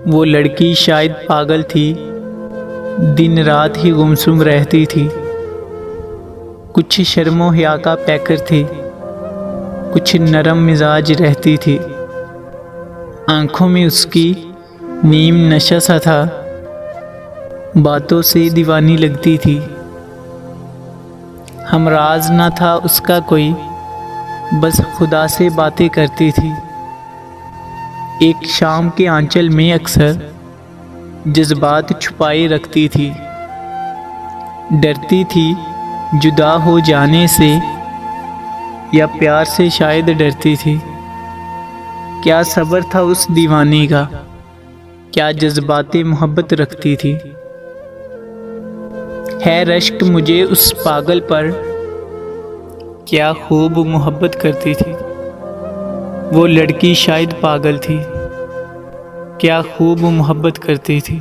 वो लड़की शायद पागल थी, दिन रात ही गुमसुम रहती थी। कुछ शर्मो हया का पैकर थी, कुछ नरम मिजाज रहती थी। आंखों में उसकी नीम नशा सा था, बातों से दीवानी लगती थी। हमराज ना था उसका कोई, बस खुदा से बातें करती थी। एक शाम के आंचल में अक्सर जज्बात छुपाए रखती थी। डरती थी जुदा हो जाने से, या प्यार से शायद डरती थी। क्या सब्र था उस दीवानी का, क्या जज्बाते मोहब्बत रखती थी। है रश्क मुझे उस पागल पर, क्या खूब मोहब्बत करती थी। वो लड़की शायद पागल थी, क्या खूब मोहब्बत करती थी।